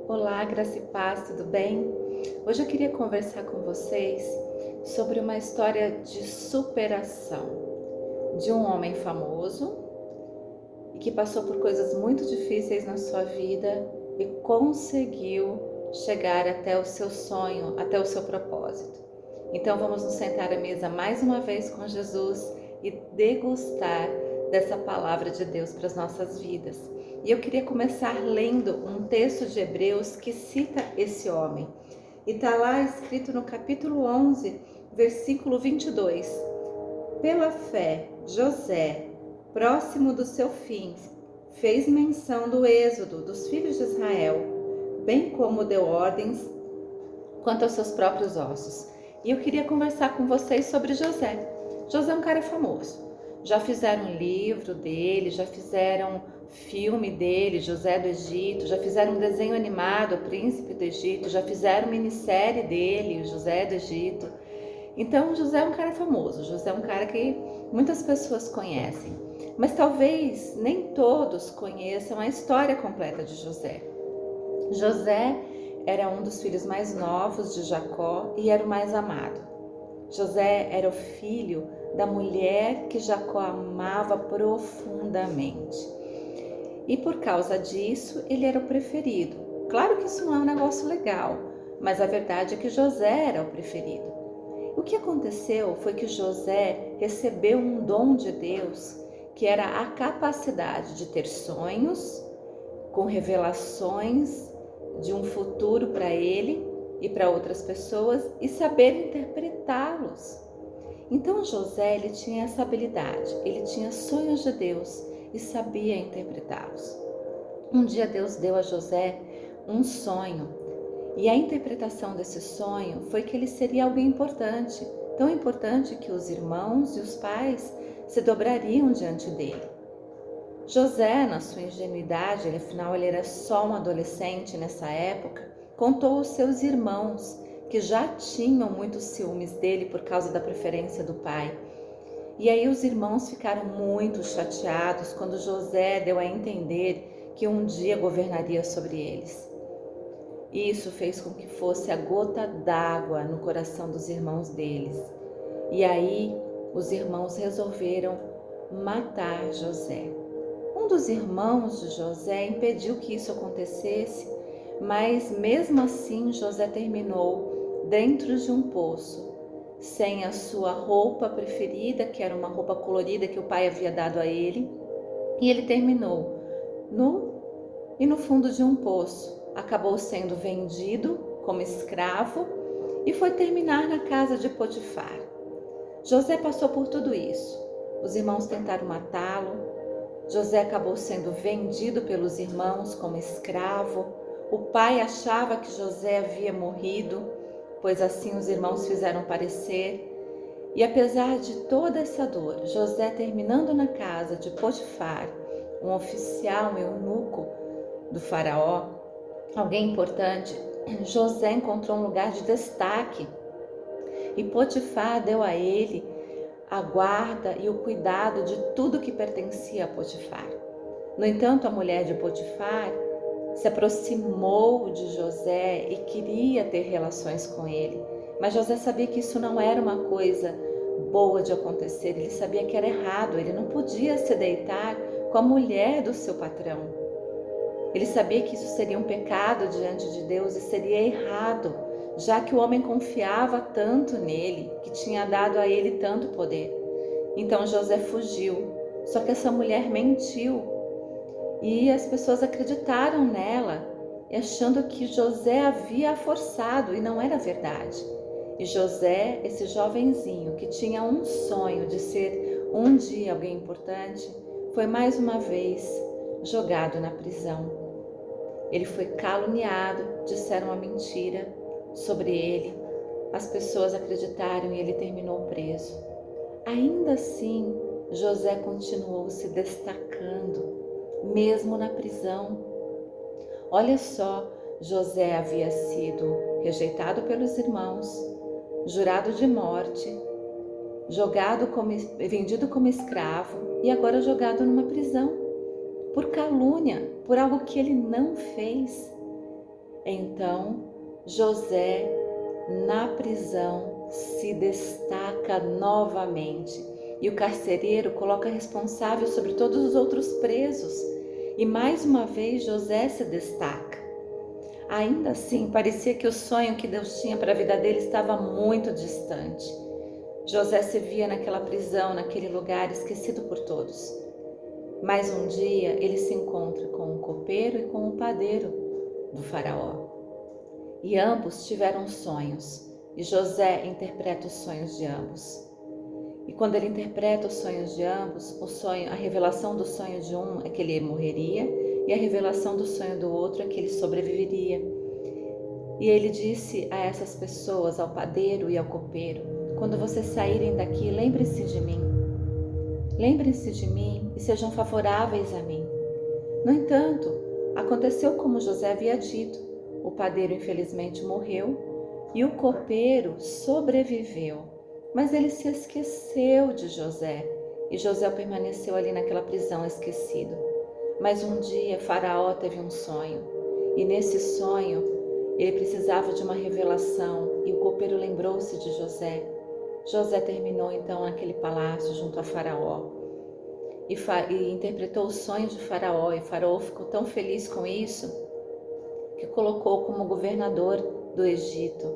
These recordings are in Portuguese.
Olá, graça e paz, tudo bem? Hoje eu queria conversar com vocês sobre uma história de superação de um homem famoso e que passou por coisas muito difíceis na sua vida e conseguiu chegar até o seu sonho, até o seu propósito. Então vamos nos sentar à mesa mais uma vez com Jesus e degustar dessa palavra de Deus para as nossas vidas. E eu queria começar lendo um texto de Hebreus que cita esse homem. E está lá escrito no capítulo 11, versículo 22. Pela fé, José, próximo do seu fim, fez menção do êxodo dos filhos de Israel, bem como deu ordens quanto aos seus próprios ossos. E eu queria conversar com vocês sobre José. José é um cara famoso. Já fizeram um livro dele, já fizeram filme dele, José do Egito, já fizeram um desenho animado, O Príncipe do Egito, já fizeram minissérie dele, José do Egito. Então, José é um cara famoso, José é um cara que muitas pessoas conhecem, mas talvez nem todos conheçam a história completa de José. José era um dos filhos mais novos de Jacó e era o mais amado. José era o filho da mulher que Jacó amava profundamente. E por causa disso, ele era o preferido. Claro que isso não é um negócio legal, mas a verdade é que José era o preferido. O que aconteceu foi que José recebeu um dom de Deus, que era a capacidade de ter sonhos com revelações de um futuro para ele e para outras pessoas e saber interpretá-los. Então José, ele tinha essa habilidade, ele tinha sonhos de Deus e sabia interpretá-los. Um dia Deus deu a José um sonho e a interpretação desse sonho foi que ele seria alguém importante, tão importante que os irmãos e os pais se dobrariam diante dele. José, na sua ingenuidade, afinal ele era só um adolescente nessa época, contou aos seus irmãos, que já tinham muitos ciúmes dele por causa da preferência do pai. E aí os irmãos ficaram muito chateados quando José deu a entender que um dia governaria sobre eles. Isso fez com que fosse a gota d'água no coração dos irmãos deles. E aí os irmãos resolveram matar José. Um dos irmãos de José impediu que isso acontecesse, mas mesmo assim José terminou dentro de um poço, sem a sua roupa preferida, que era uma roupa colorida que o pai havia dado a ele, e ele terminou nu e no fundo de um poço. Acabou sendo vendido como escravo e foi terminar na casa de Potifar. José passou por tudo isso. Os irmãos tentaram matá-lo. José acabou sendo vendido pelos irmãos como escravo. O pai achava que José havia morrido, pois assim os irmãos fizeram parecer. E apesar de toda essa dor, José terminando na casa de Potifar, um oficial, um eunuco do faraó, alguém importante, José encontrou um lugar de destaque. E Potifar deu a ele a guarda e o cuidado de tudo que pertencia a Potifar. No entanto, a mulher de Potifar se aproximou de José e queria ter relações com ele. Mas José sabia que isso não era uma coisa boa de acontecer, ele sabia que era errado, ele não podia se deitar com a mulher do seu patrão. Ele sabia que isso seria um pecado diante de Deus e seria errado, já que o homem confiava tanto nele, que tinha dado a ele tanto poder. Então José fugiu, só que essa mulher mentiu e as pessoas acreditaram nela, achando que José havia a forçado, e não era verdade. E José, esse jovenzinho que tinha um sonho de ser um dia alguém importante, foi mais uma vez jogado na prisão. Ele foi caluniado, disseram uma mentira sobre ele, as pessoas acreditaram e ele terminou preso. Ainda assim, José continuou se destacando, mesmo na prisão. Olha só, José havia sido rejeitado pelos irmãos, jurado de morte, vendido como escravo e agora jogado numa prisão, por calúnia, por algo que ele não fez. Então, José, na prisão, se destaca novamente e o carcereiro coloca responsável sobre todos os outros presos. E mais uma vez José se destaca. Ainda assim, parecia que o sonho que Deus tinha para a vida dele estava muito distante. José se via naquela prisão, naquele lugar esquecido por todos. Mas um dia ele se encontra com o copeiro e com o padeiro do faraó. E ambos tiveram sonhos, e José interpreta os sonhos de ambos. E quando ele interpreta os sonhos de ambos, a revelação do sonho de um é que ele morreria, e a revelação do sonho do outro é que ele sobreviveria. E ele disse a essas pessoas, ao padeiro e ao copeiro: quando vocês saírem daqui, lembrem-se de mim. Lembrem-se de mim e sejam favoráveis a mim. No entanto, aconteceu como José havia dito. O padeiro infelizmente morreu e o copeiro sobreviveu, mas ele se esqueceu de José e José permaneceu ali naquela prisão esquecido. Mas um dia Faraó teve um sonho e nesse sonho ele precisava de uma revelação e o copeiro lembrou-se de José. José terminou então naquele palácio junto a Faraó e interpretou o sonho de Faraó, e Faraó ficou tão feliz com isso que colocou como governador do Egito.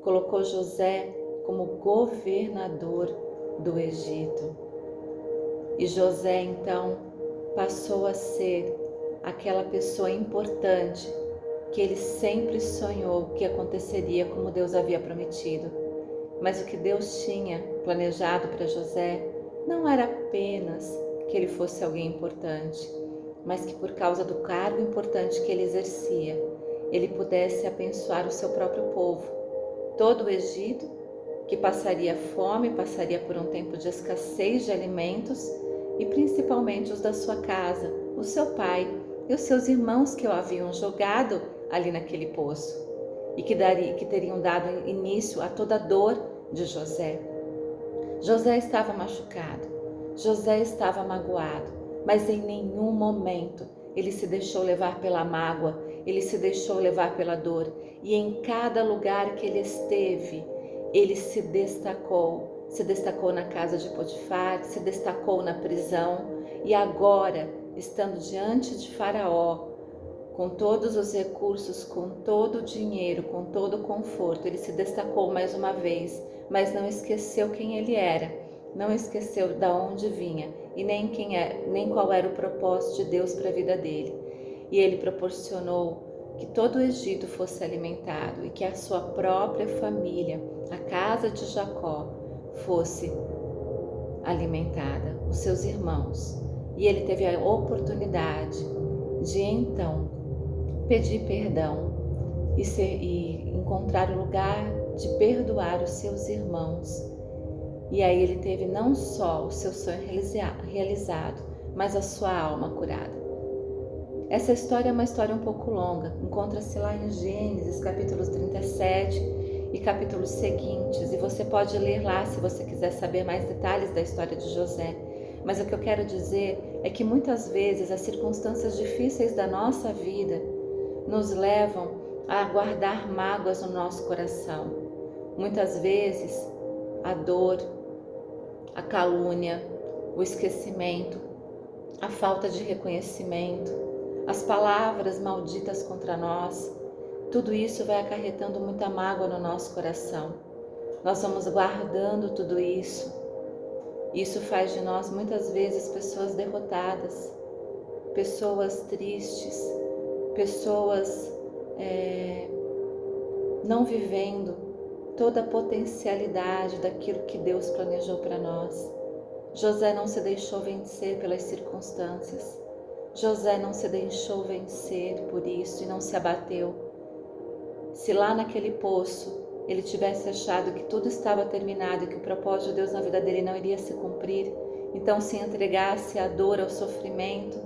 Colocou José como governador do Egito. E José então passou a ser aquela pessoa importante que ele sempre sonhou que aconteceria como Deus havia prometido. Mas o que Deus tinha planejado para José não era apenas que ele fosse alguém importante, mas que por causa do cargo importante que ele exercia, ele pudesse abençoar o seu próprio povo. Todo o Egito, que passaria fome, passaria por um tempo de escassez de alimentos, e principalmente os da sua casa, o seu pai e os seus irmãos que o haviam jogado ali naquele poço, e que teriam dado início a toda a dor de José. José estava machucado, José estava magoado, mas em nenhum momento ele se deixou levar pela mágoa, ele se deixou levar pela dor. E em cada lugar que ele esteve, ele se destacou na casa de Potifar, se destacou na prisão. E agora, estando diante de Faraó, com todos os recursos, com todo o dinheiro, com todo o conforto, ele se destacou mais uma vez, mas não esqueceu quem ele era, não esqueceu de onde vinha e nem qual era o propósito de Deus para a vida dele. E ele proporcionou que todo o Egito fosse alimentado e que a sua própria família, a casa de Jacó, fosse alimentada, os seus irmãos. E ele teve a oportunidade de então pedir perdão e encontrar o lugar de perdoar os seus irmãos. E aí ele teve não só o seu sonho realizado, mas a sua alma curada. Essa história é uma história um pouco longa, encontra-se lá em Gênesis, capítulos 37 e capítulos seguintes, e você pode ler lá se você quiser saber mais detalhes da história de José. Mas o que eu quero dizer é que muitas vezes as circunstâncias difíceis da nossa vida nos levam a guardar mágoas no nosso coração. Muitas vezes a dor, a calúnia, o esquecimento, a falta de reconhecimento, as palavras malditas contra nós, tudo isso vai acarretando muita mágoa no nosso coração. Nós vamos guardando tudo isso. Isso faz de nós muitas vezes pessoas derrotadas, pessoas tristes, pessoas não vivendo toda a potencialidade daquilo que Deus planejou para nós. José não se deixou vencer pelas circunstâncias. José não se deixou vencer por isso e não se abateu. Se lá naquele poço ele tivesse achado que tudo estava terminado e que o propósito de Deus na vida dele não iria se cumprir, então se entregasse à dor, ao sofrimento,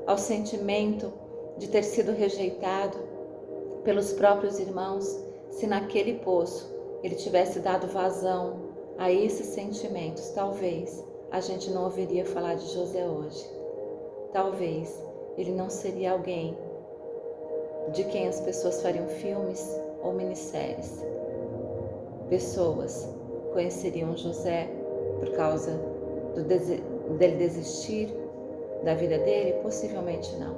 ao sentimento de ter sido rejeitado pelos próprios irmãos, se naquele poço ele tivesse dado vazão a esses sentimentos, talvez a gente não ouviria falar de José hoje. Talvez ele não seria alguém de quem as pessoas fariam filmes ou minisséries. Pessoas conheceriam José por causa dele desistir da vida dele? Possivelmente não.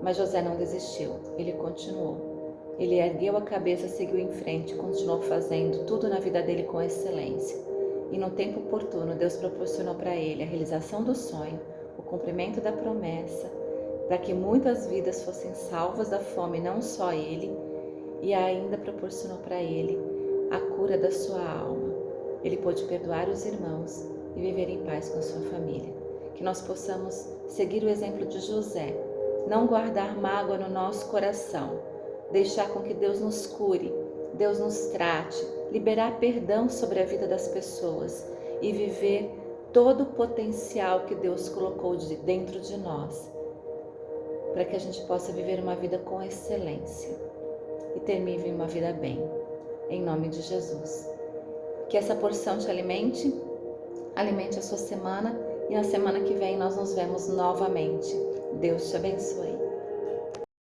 Mas José não desistiu, ele continuou. Ele ergueu a cabeça, seguiu em frente, continuou fazendo tudo na vida dele com excelência. E no tempo oportuno, Deus proporcionou para ele a realização do sonho, o cumprimento da promessa, para que muitas vidas fossem salvas da fome, não só ele, e ainda proporcionou para ele a cura da sua alma. Ele pôde perdoar os irmãos e viver em paz com a sua família. Que nós possamos seguir o exemplo de José, não guardar mágoa no nosso coração, deixar com que Deus nos cure, Deus nos trate, liberar perdão sobre a vida das pessoas e viver todo o potencial que Deus colocou dentro de nós, para que a gente possa viver uma vida com excelência e termine uma vida bem, em nome de Jesus. Que essa porção te alimente a sua semana, e na semana que vem nós nos vemos novamente. Deus te abençoe.